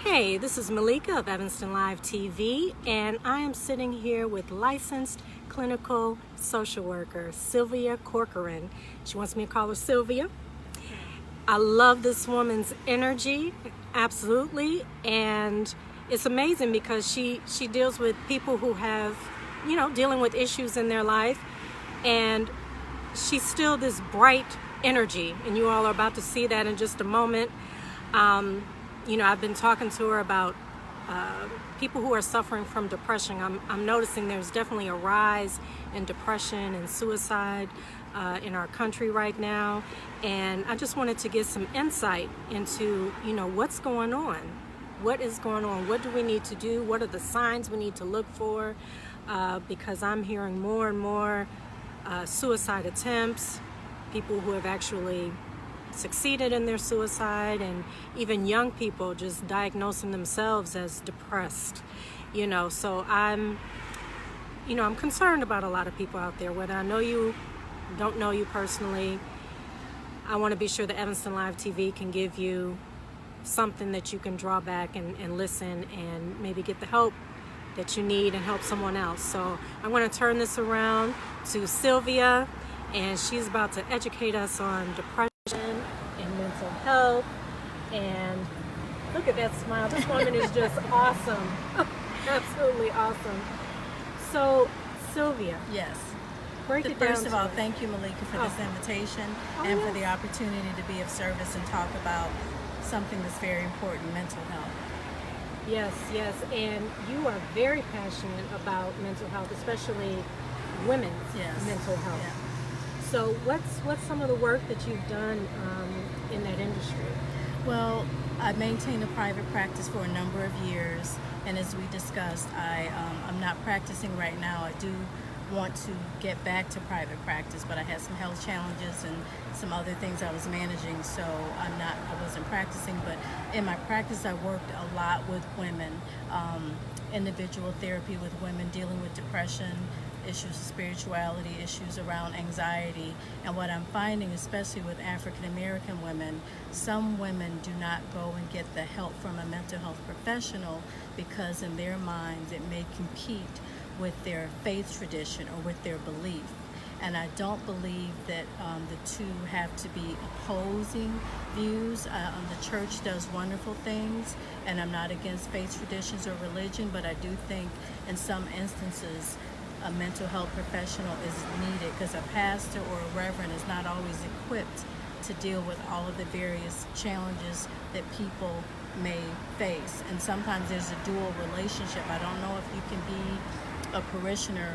Hey, this is Malika of Evanston Live TV, and I am sitting here with licensed clinical social worker Sylvia Corcoran. She wants me to call her Sylvia. I love this woman's energy, absolutely, and it's amazing because she deals with people who have, dealing with issues in their life, and she's still this bright energy, and you all are about to see that in just a moment. I've been talking to her about people who are suffering from depression. I'm noticing there's definitely a rise in depression and suicide in our country right now. And I just wanted to get some insight into, what's going on. What is going on? What do we need to do? What are the signs we need to look for? Because I'm hearing more and more suicide attempts, people who have actually succeeded in their suicide, and even young people just diagnosing themselves as depressed. So I'm concerned about a lot of people out there, whether I know you, don't know you personally. I want to be sure that Evanston Live TV can give you something that you can draw back and listen and maybe get the help that you need and help someone else. So I'm going to turn this around to Sylvia, and she's about to educate us on depression and mental health. And look at that smile. This woman is just awesome. Absolutely awesome. So, Sylvia. Yes. Break it down. First of all, thank you, Malika, for this invitation and for the opportunity to be of service and talk about something that's very important, mental health. Yes. And you are very passionate about mental health, especially women's mental health. Yeah. So what's some of the work that you've done in that industry? Well, I maintained a private practice for a number of years, and as we discussed, I'm not practicing right now. I do want to get back to private practice, but I had some health challenges and some other things I was managing, so I wasn't practicing. But in my practice, I worked a lot with women, individual therapy with women dealing with depression, issues of spirituality, issues around anxiety. And what I'm finding, especially with African American women, some women do not go and get the help from a mental health professional because in their minds it may compete with their faith tradition or with their belief. And I don't believe that the two have to be opposing views. The church does wonderful things, and I'm not against faith traditions or religion, but I do think in some instances a mental health professional is needed because a pastor or a reverend is not always equipped to deal with all of the various challenges that people may face. And sometimes there's a dual relationship. I don't know if you can be a parishioner,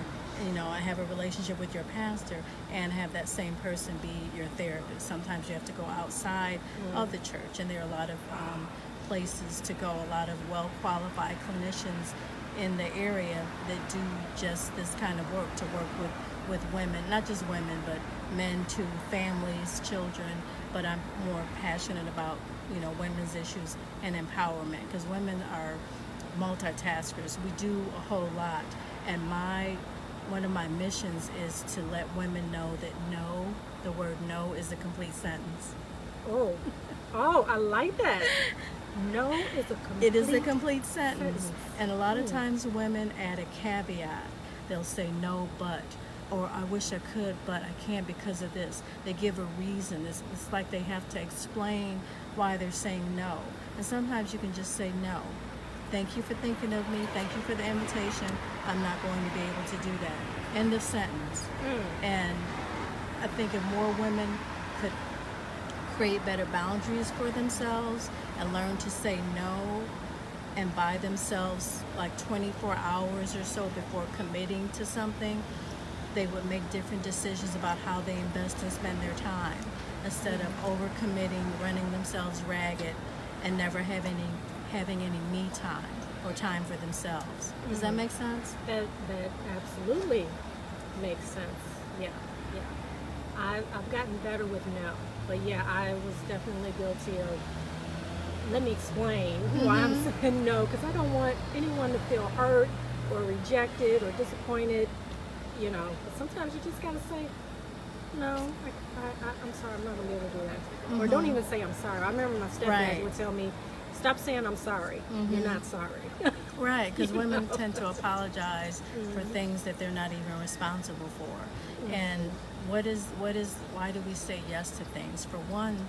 I have a relationship with your pastor and have that same person be your therapist. Sometimes you have to go outside of the church, and there are a lot of places to go, a lot of well-qualified clinicians in the area that do just this kind of work, to work with women, not just women, but men too, families, children. But I'm more passionate about, women's issues and empowerment, because women are multitaskers. We do a whole lot. And one of my missions is to let women know that no, the word no is a complete sentence. Oh, I like that. No is a complete It is a complete sentence. And a lot of times women add a caveat. They'll say no, but, or I wish I could, but I can't because of this. They give a reason. It's like they have to explain why they're saying no. And sometimes you can just say no. Thank you for thinking of me. Thank you for the invitation. I'm not going to be able to do that. End of sentence. And I think if more women could create better boundaries for themselves and learn to say no and buy themselves like 24 hours or so before committing to something, they would make different decisions about how they invest and spend their time, instead of overcommitting, running themselves ragged, and never having any me time or time for themselves. Does that make sense? That absolutely makes sense. Yeah. I've gotten better with no, but I was definitely guilty of, let me explain why I'm saying no, because I don't want anyone to feel hurt or rejected or disappointed, but sometimes you just gotta say, no, I'm sorry, I'm not gonna be able to do that. Or don't even say I'm sorry. I remember my stepdad would tell me, Stop saying I'm sorry. You're not sorry. Right, because women tend to apologize for things that they're not even responsible for. And why do we say yes to things? For one,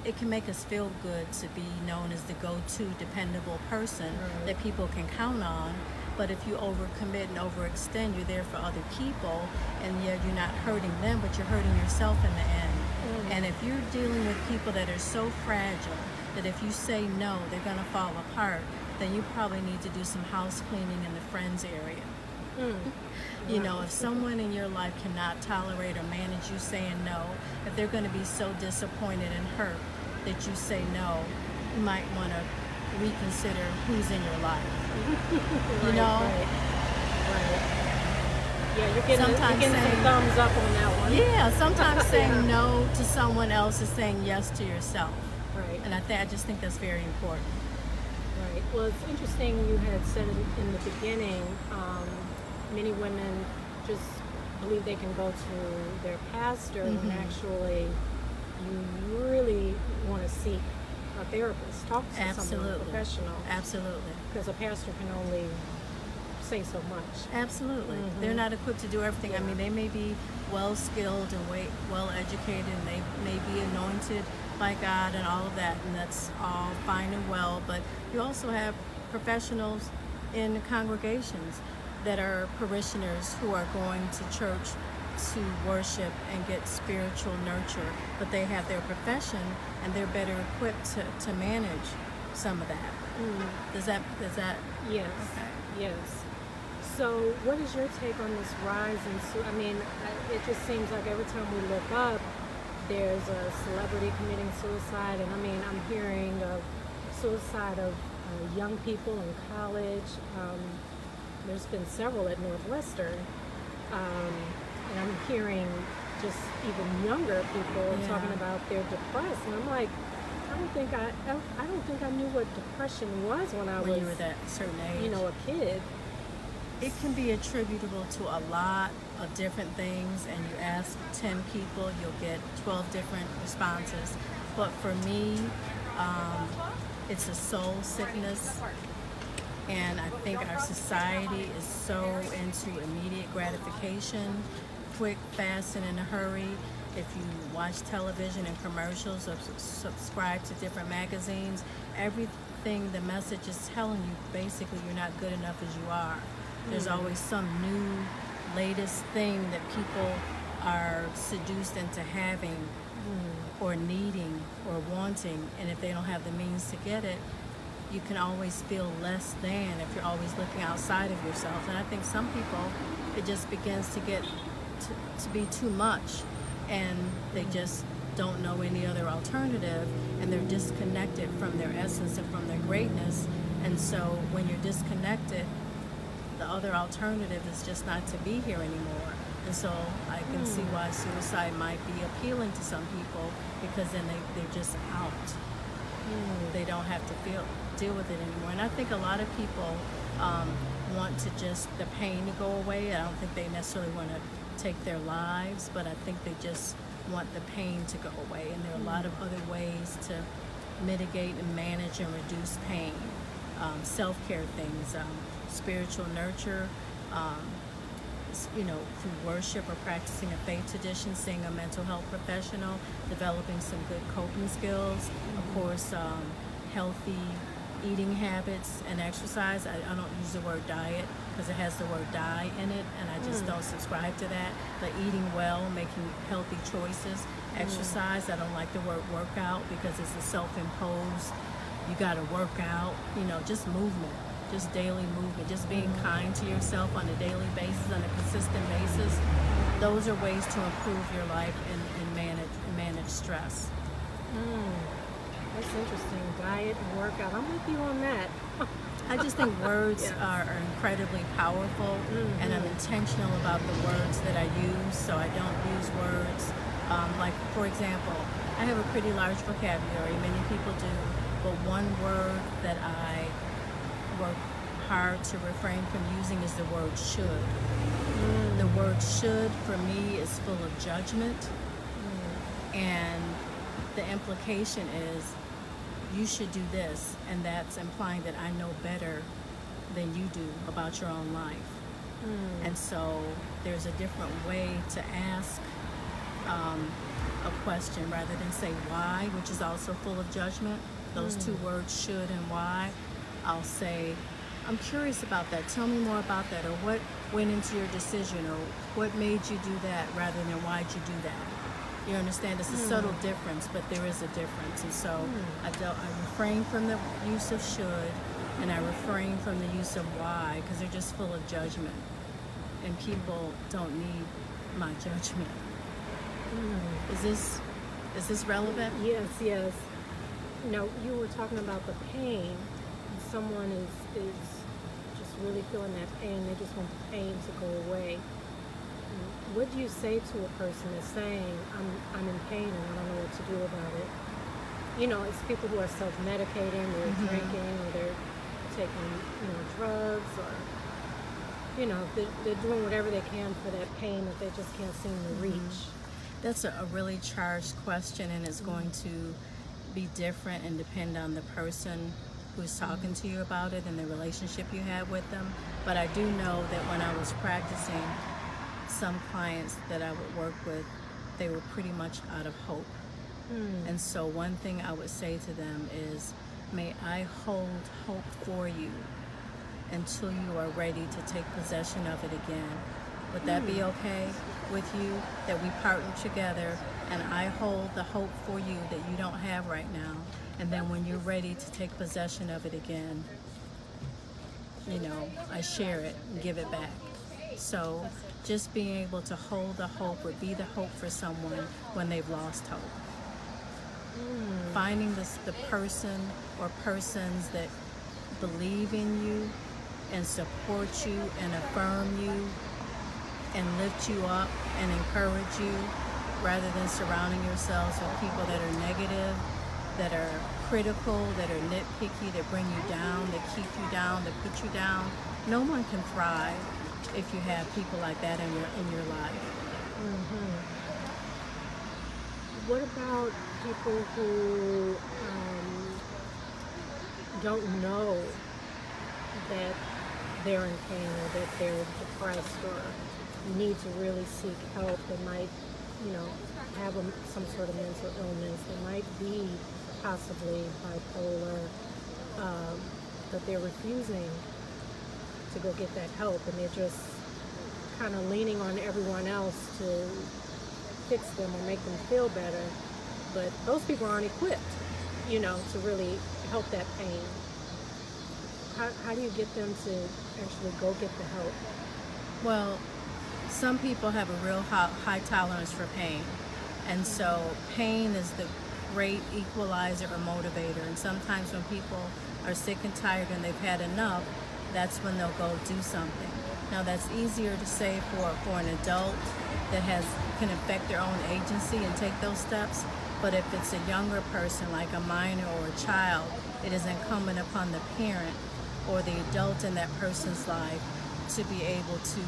it can make us feel good to be known as the go-to dependable person that people can count on. But if you overcommit and overextend, you're there for other people, and yet you're not hurting them, but you're hurting yourself in the end. And if you're dealing with people that are so fragile that if you say no, they're going to fall apart, then you probably need to do some house cleaning in the friends area. You know, if someone in your life cannot tolerate or manage you saying no, if they're going to be so disappointed and hurt that you say no, you might want to reconsider who's in your life. You know? Right. Yeah, you're getting some thumbs up on that one. Yeah, sometimes saying no to someone else is saying yes to yourself. Right. And I just think that's very important. Right. Well, it's interesting you had said in the beginning, many women just believe they can go to their pastor when actually you really want to seek a therapist, talk to someone professional. Absolutely. Because a pastor can only say so much. Absolutely. They're not equipped to do everything. I mean, they may be well-skilled and well-educated, and they may be anointed by God and all of that, and that's all fine and well, but you also have professionals in congregations that are parishioners who are going to church to worship and get spiritual nurture, but they have their profession and they're better equipped to manage some of that. Does that Yes. Okay. Yes. So what is your take on this rise in it just seems like every time we look up there's a celebrity committing suicide, and I'm hearing of suicide of young people in college. There's been several at Northwestern, and I'm hearing just even younger people talking about they're depressed, and I'm like, I don't think I knew what depression was when you were that certain age. a kid. It can be attributable to a lot of different things, and you ask 10 people, you'll get 12 different responses. But for me, it's a soul sickness, and I think our society is so into immediate gratification, quick, fast, and in a hurry. If you watch television and commercials or subscribe to different magazines, everything the message is telling you, basically you're not good enough as you are. There's always some new, latest thing that people are seduced into having or needing or wanting, and if they don't have the means to get it, you can always feel less than if you're always looking outside of yourself. And I think some people, it just begins to get to be too much, and they just don't know any other alternative, and they're disconnected from their essence and from their greatness. And so when you're disconnected, the other alternative is just not to be here anymore. And so I can see why suicide might be appealing to some people, because then they're just out. They don't have to deal with it anymore. And I think a lot of people want to just the pain to go away. I don't think they necessarily want to take their lives, but I think they just want the pain to go away. And there are a lot of other ways to mitigate and manage and reduce pain. Self-care things, spiritual nurture, through worship or practicing a faith tradition, seeing a mental health professional, developing some good coping skills, of course, healthy eating habits and exercise. I don't use the word diet because it has the word die in it, and I just don't subscribe to that. But eating well, making healthy choices, exercise. I don't like the word workout because it's a self-imposed, you got to work out, just movement. Just daily movement, just being kind to yourself on a daily basis, on a consistent basis. Those are ways to improve your life and manage stress. That's interesting. Diet and workout. I'm with you on that. I just think words are incredibly powerful, and I'm intentional about the words that I use, so I don't use words. Like, for example, I have a pretty large vocabulary, many people do, but one word that I work hard to refrain from using is the word should. The word should for me is full of judgment, and the implication is you should do this, and that's implying that I know better than you do about your own life. And so there's a different way to ask a question rather than say why, which is also full of judgment. Those two words, should and why. I'll say, I'm curious about that. Tell me more about that, or what went into your decision, or what made you do that, rather than why'd you do that. You understand? It's a subtle difference, but there is a difference. And so I refrain from the use of should, and I refrain from the use of why, because they're just full of judgment. And people don't need my judgment. Is this relevant? Yes, yes. No, you were talking about the pain. Someone is just really feeling that pain. They just want the pain to go away. What do you say to a person that's saying, I'm in pain and I don't know what to do about it? You know, it's people who are self-medicating, they're drinking, or they're taking, drugs, or, they're doing whatever they can for that pain that they just can't seem to reach. That's a really charged question, and it's going to be different and depend on the person who's talking to you about it and the relationship you have with them. But I do know that when I was practicing, some clients that I would work with, they were pretty much out of hope. And so one thing I would say to them is, may I hold hope for you until you are ready to take possession of it again. Would that be okay with you, that we partner together and I hold the hope for you that you don't have right now, and then when you're ready to take possession of it again, I share it and give it back. So just being able to hold the hope would be the hope for someone when they've lost hope. Finding the person or persons that believe in you and support you and affirm you and lift you up and encourage you, rather than surrounding yourselves with people that are negative, that are critical, that are nitpicky, that bring you down, that keep you down, that put you down. No one can thrive if you have people like that in your life. What about people who don't know that they're in pain, or that they're depressed, or need to really seek help? They might, have some sort of mental illness. They might be possibly bipolar, but they're refusing to go get that help, and they're just kind of leaning on everyone else to fix them or make them feel better. But those people aren't equipped, to really help that pain. How do you get them to actually go get the help? Well, some people have a real high tolerance for pain. And so pain is the great equalizer or motivator. And sometimes when people are sick and tired and they've had enough, that's when they'll go do something. Now that's easier to say for an adult that can affect their own agency and take those steps. But if it's a younger person, like a minor or a child, it is incumbent upon the parent or the adult in that person's life to be able to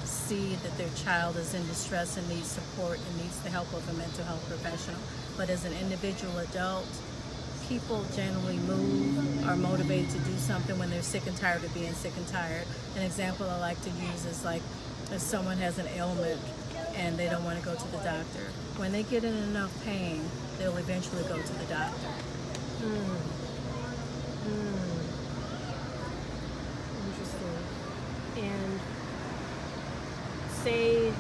see that their child is in distress and needs support and needs the help of a mental health professional. But as an individual adult, people generally are motivated to do something when they're sick and tired of being sick and tired. An example I like to use is like if someone has an ailment and they don't want to go to the doctor. When they get in enough pain, they'll eventually go to the doctor. Interesting. And say,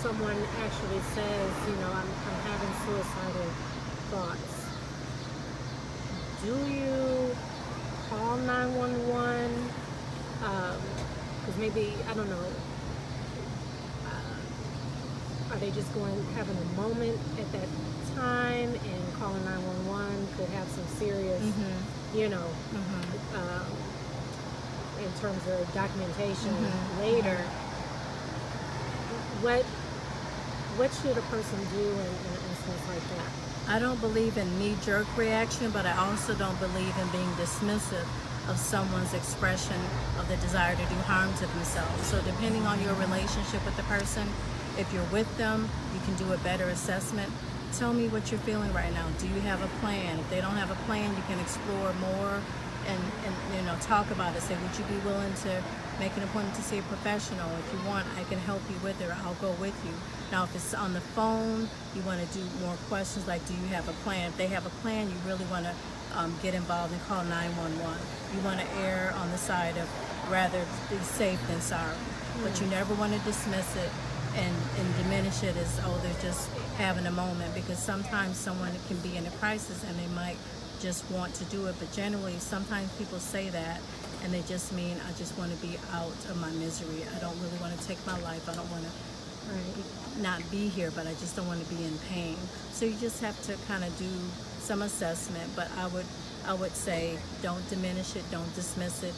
someone actually says, I'm having suicidal thoughts. Do you call 911? Because maybe, I don't know, are they just having a moment at that time, and calling 911 could have some serious, in terms of documentation later? What should a person do in an instance like that? I don't believe in knee-jerk reaction, but I also don't believe in being dismissive of someone's expression of the desire to do harm to themselves. So depending on your relationship with the person, if you're with them, you can do a better assessment. tell me what you're feeling right now. Do you have a plan? If they don't have a plan, you can explore more and talk about it. Say, would you be willing to make an appointment to see a professional? If you want, I can help you with it, or I'll go with you. Now, if it's on the phone, you want to do more questions like, do you have a plan? If they have a plan, you really want to get involved and call 911. You want to err on the side of rather be safe than sorry. But you never want to dismiss it and diminish it as, oh, they're just having a moment, because sometimes someone can be in a crisis and they might just want to do it. But generally, sometimes people say that and they just mean, I just want to be out of my misery. I don't really want to take my life. I don't want to not be here, but I just don't want to be in pain. So you just have to kind of do some assessment. But I would say, don't diminish it, don't dismiss it.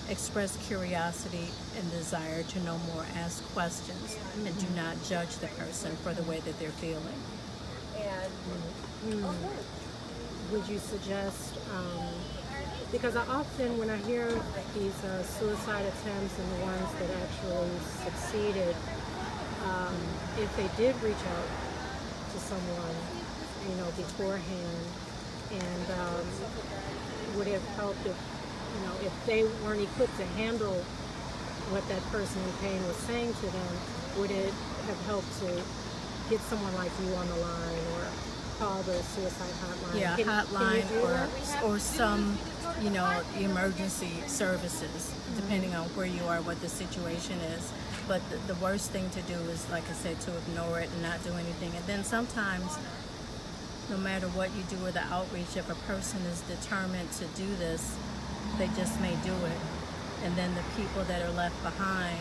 Express curiosity and desire to know more. Ask questions, and do not judge the person for the way that they're feeling. Would you suggest, because I often, when I hear these suicide attempts and the ones that actually succeeded, if they did reach out to someone, beforehand, and would it have helped if they weren't equipped to handle what that person in pain was saying to them, would it have helped to get someone like you on the line or call the suicide hotline? Yeah, hotline or some, emergency services, depending on where you are, what the situation is. But the worst thing to do is, like I said, to ignore it and not do anything. And then sometimes, no matter what you do with the outreach, if a person is determined to do this, they just may do it. And then the people that are left behind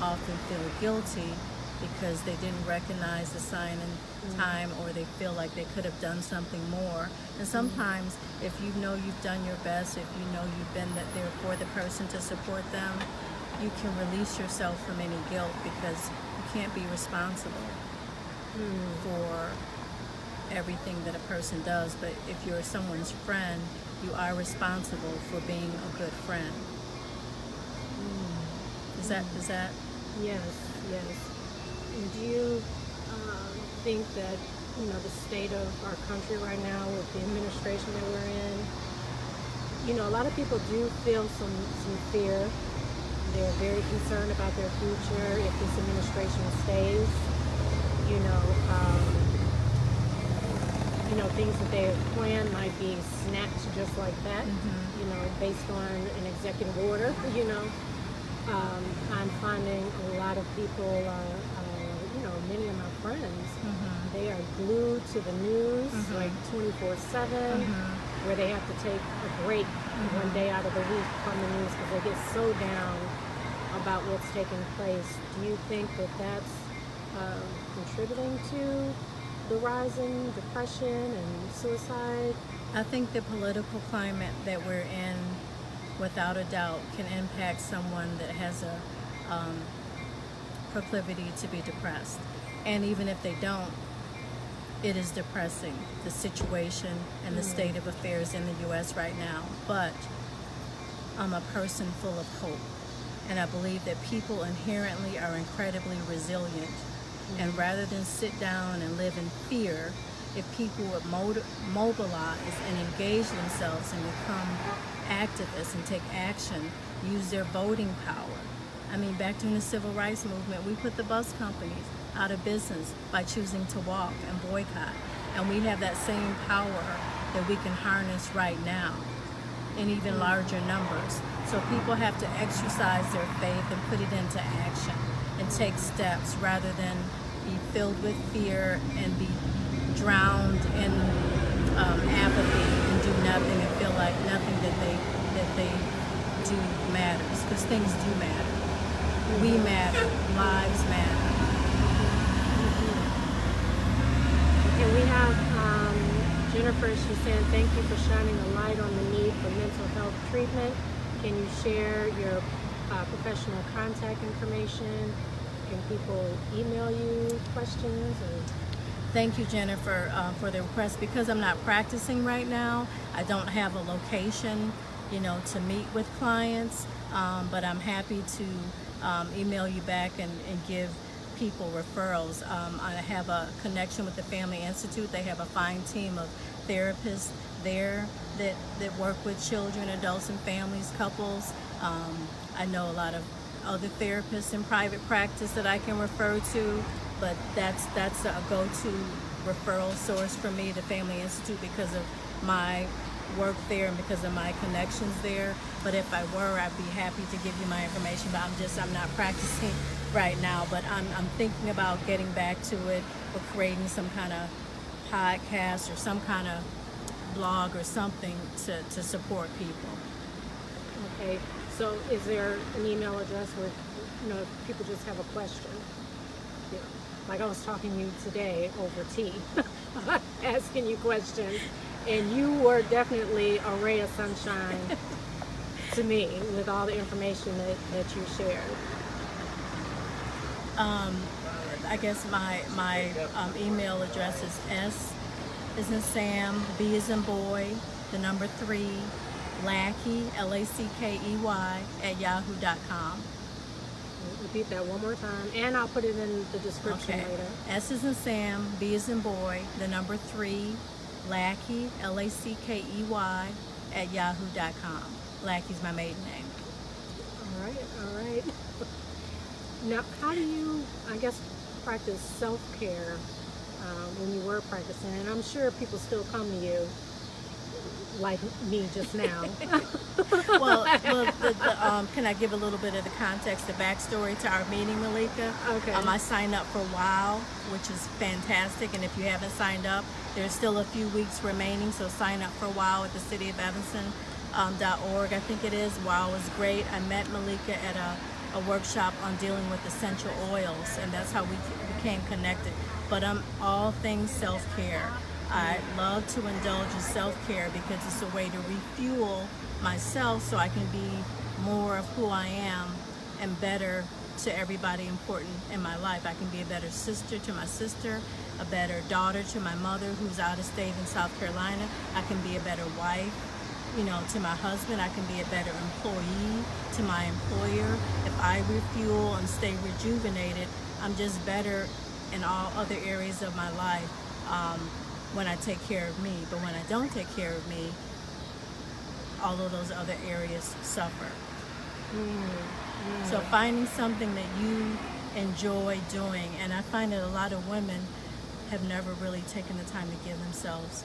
often feel guilty because they didn't recognize the sign in time, or they feel like they could have done something more. And sometimes, if you know you've done your best, if you know you've been there for the person to support them, you can release yourself from any guilt, because you can't be responsible for everything that a person does. But if you're someone's friend, you are responsible for being a good friend. Is that? Yes. And do you think that, the state of our country right now with the administration that we're in, a lot of people do feel some fear. They're very concerned about their future if this administration stays. Things that they have planned might be snatched just like that, based on an executive order. I'm finding a lot of people, many of my friends, they are glued to the news like 24/7, where they have to take a break one day out of the week from the news because they get so down about what's taking place. Do you think that that's contributing to the rise in depression and suicide? I think the political climate that we're in, without a doubt, can impact someone that has a proclivity to be depressed. And even if they don't, it is depressing, the situation and the state of affairs in the U.S. right now. But I'm a person full of hope, and I believe that people inherently are incredibly resilient. And rather than sit down and live in fear, if people would mobilize and engage themselves and become activists and take action, use their voting power. I mean, back during the Civil Rights Movement, we put the bus companies out of business by choosing to walk and boycott. And we have that same power that we can harness right now in even larger numbers. So people have to exercise their faith and put it into action and take steps, rather than be filled with fear and be drowned in apathy and do nothing and feel like nothing that they do matters, because things do matter. We matter. Lives matter. Okay, we have Jennifer. She's saying, thank you for shining a light on the need for mental health treatment. Can you share your professional contact information? Can people email you questions? Thank you, Jennifer, for the request. Because I'm not practicing right now, I don't have a location, to meet with clients, but I'm happy to email you back and give people referrals. I have a connection with the Family Institute. They have a fine team of therapists there that work with children, adults, and families, couples. I know a lot of other therapists in private practice that I can refer to, but that's a go-to referral source for me, the Family Institute, because of my work there and because of my connections there. But if I were, I'd be happy to give you my information, but I'm not practicing right now. But I'm thinking about getting back to it, or creating some kind of podcast or some kind of blog or something to support people. Okay, so is there an email address where, if people just have a question? Yeah. Like I was talking to you today over tea, asking you questions, and you were definitely a ray of sunshine to me with all the information that you shared. I guess my email address is S as in Sam, B as in boy, the number 3, Lackey, Lackey @yahoo.com. Repeat that one more time, and I'll put it in the description later. S as in Sam, B as in boy, the number 3, Lackey, Lackey @yahoo.com. Lackey's my maiden name. All right. Now, how do you, I guess, practice self-care when you were practicing? And I'm sure people still come to you, like me just now. Well, can I give a little bit of the context, the backstory to our meeting, Malika? Okay. I signed up for WOW, which is fantastic, and if you haven't signed up, there's still a few weeks remaining, so sign up for WOW at the City of Evanston.org, I think it is. WOW is great. I met Malika at a workshop on dealing with essential oils, and that's how we became connected. But I'm all things self-care. I love to indulge in self-care because it's a way to refuel myself so I can be more of who I am and better to everybody important in my life. I can be a better sister to my sister, a better daughter to my mother who's out of state in South Carolina. I can be a better wife, to my husband. I can be a better employee to my employer. If I refuel and stay rejuvenated, I'm just better in all other areas of my life when I take care of me. But when I don't take care of me, all of those other areas suffer. So finding something that you enjoy doing, and I find that a lot of women have never really taken the time to give themselves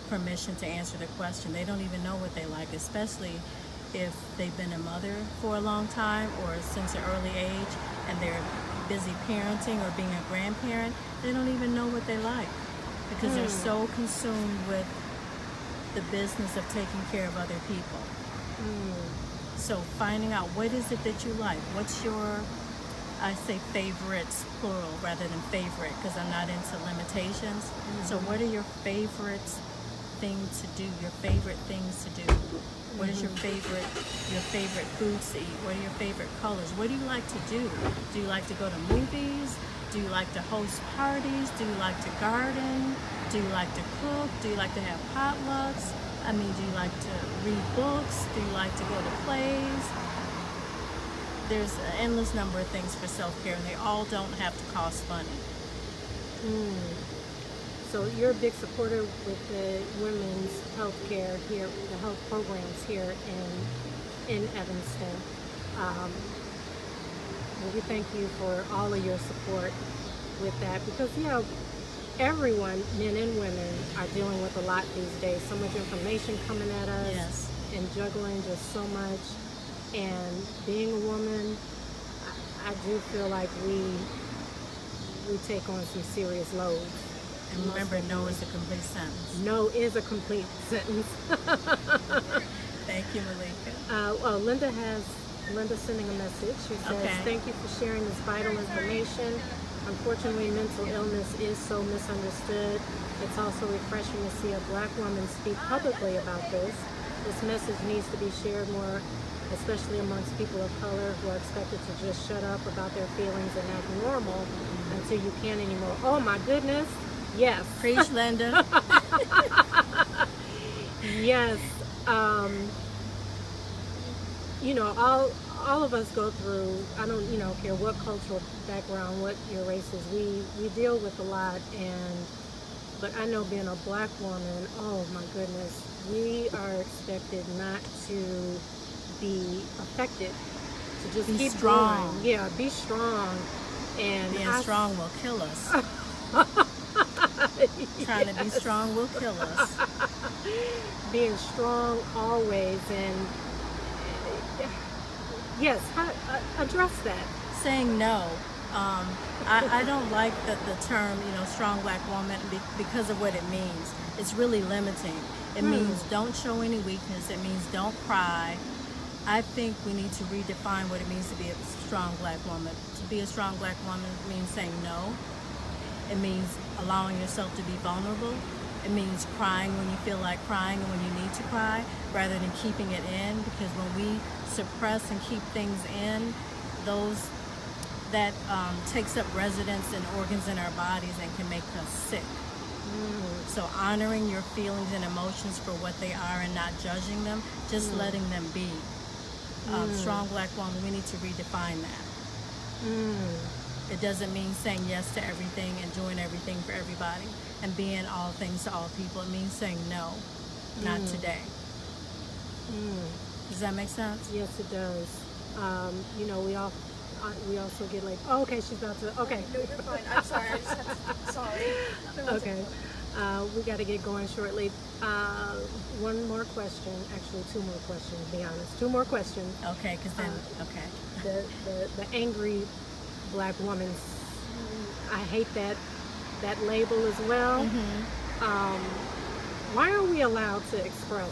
permission to answer the question. They don't even know what they like, especially if they've been a mother for a long time or since an early age and they're busy parenting or being a grandparent. They don't even know what they like because they're so consumed with the business of taking care of other people. So finding out what is it that you like. What's your, I say favorites plural rather than favorite because I'm not into limitations. So what are your favorites things to do, your favorite things to do? What is your favorite foods to eat? What are your favorite colors? What do you like to do? Do you like to go to movies? Do you like to host parties? Do you like to garden? Do you like to cook? Do you like to have potlucks? Do you like to read books? Do you like to go to plays? There's an endless number of things for self-care, and they all don't have to cost money. So you're a big supporter with the women's health care here, the health programs here in Evanston. Well, we thank you for all of your support with that because, everyone, men and women, are dealing with a lot these days. So much information coming at us and juggling just so much. And being a woman, I do feel like we take on some serious loads. And remember, no is a complete sentence. No is a complete sentence. Thank you, Malika. Linda's sending a message. She says, thank you for sharing this vital information. Unfortunately, mental illness is so misunderstood. It's also refreshing to see a Black woman speak publicly about this. This message needs to be shared more, especially amongst people of color who are expected to just shut up about their feelings and act normal until you can't anymore. Oh my goodness. Yes. Preach, Linda. Yes. all of us go through, I don't, care what cultural background, what your race is, we deal with a lot, but I know being a black woman, oh my goodness, we are expected not to be affected, to just Be keep strong. going. Yeah, be strong. And Being strong will kill us. Trying to be strong will kill us. Being strong always, and yes, address that. Saying no. I don't like the term, strong black woman because of what it means. It's really limiting. It means don't show any weakness. It means don't cry. I think we need to redefine what it means to be a strong black woman. To be a strong black woman means saying no. It means allowing yourself to be vulnerable. It means crying when you feel like crying and when you need to cry, rather than keeping it in. Because when we suppress and keep things in, that takes up residence and organs in our bodies and can make us sick. So honoring your feelings and emotions for what they are and not judging them, just letting them be. Strong black woman, we need to redefine that. It doesn't mean saying yes to everything and doing everything for everybody and being all things to all people. It means saying no, not today. Does that make sense? Yes, it does. We also get like, oh, okay, she's about to, okay. No, you're fine. I'm sorry. I just have to, sorry. Okay. We got to get going shortly. One more question, actually 2 more questions, to be honest. 2 more questions. Okay, because then, okay. The angry black woman, I hate that label as well. Why are we allowed to express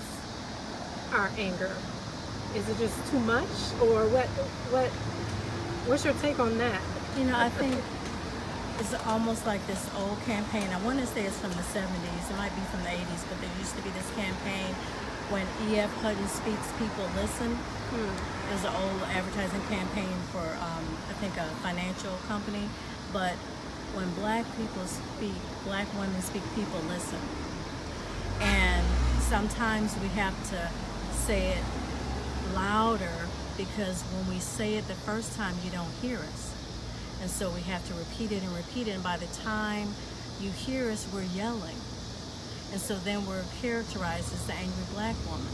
our anger? Is it just too much, or what's your take on that? I think it's almost like this old campaign. I want to say it's from the 70s. It might be from the 80s, but there used to be this campaign when E.F. Hutton speaks, people listen. It was an old advertising campaign for, I think, a financial company. But when black people speak, black women speak, people listen. And sometimes we have to say it louder, because when we say it the first time, you don't hear us. And so we have to repeat it, and by the time you hear us, we're yelling. And so then we're characterized as the angry black woman.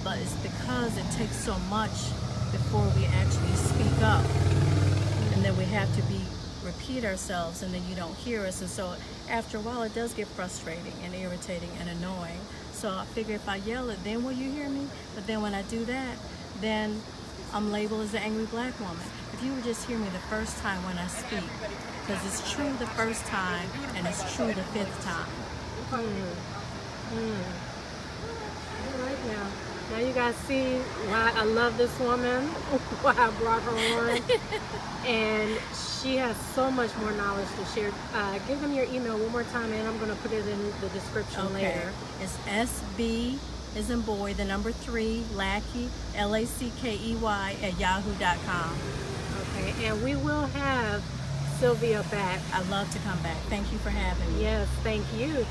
But it's because it takes so much before we actually speak up. And then we have to repeat ourselves, and then you don't hear us. And so after a while, it does get frustrating and irritating and annoying. So I figure if I yell it, then will you hear me? But then when I do that, then I'm labeled as the angry black woman. If you would just hear me the first time when I speak, because it's true the first time and it's true the 5th time. All right, now you guys see why I love this woman, why I brought her on, and she has so much more knowledge to share. Give them your email one more time, and I'm going to put it in the description later. It's SB as in boy, the number 3, Lackey, LACKEY @yahoo.com. Okay, and we will have Sylvia back. I'd love to come back. Thank you for having me. Yes, thank you.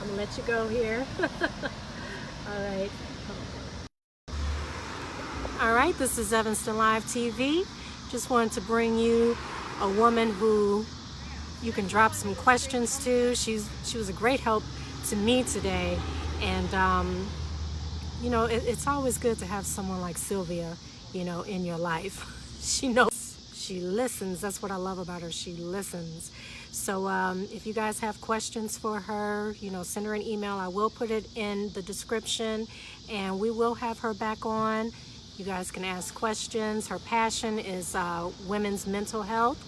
I'm gonna let you go here. All right, this is Evanston Live TV. Just wanted to bring you a woman who you can drop some questions to. She was a great help to me today. And, it's always good to have someone like Sylvia, in your life. She knows, she listens. That's what I love about her. She listens. So if you guys have questions for her, send her an email. I will put it in the description, and we will have her back on. You guys can ask questions. Her passion is women's mental health,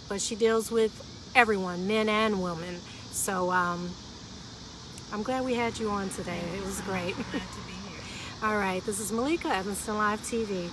but she deals with everyone, men and women. So, I'm glad we had you on today. It was great. Glad to be here. All right, this is Malika, Evanston Live TV.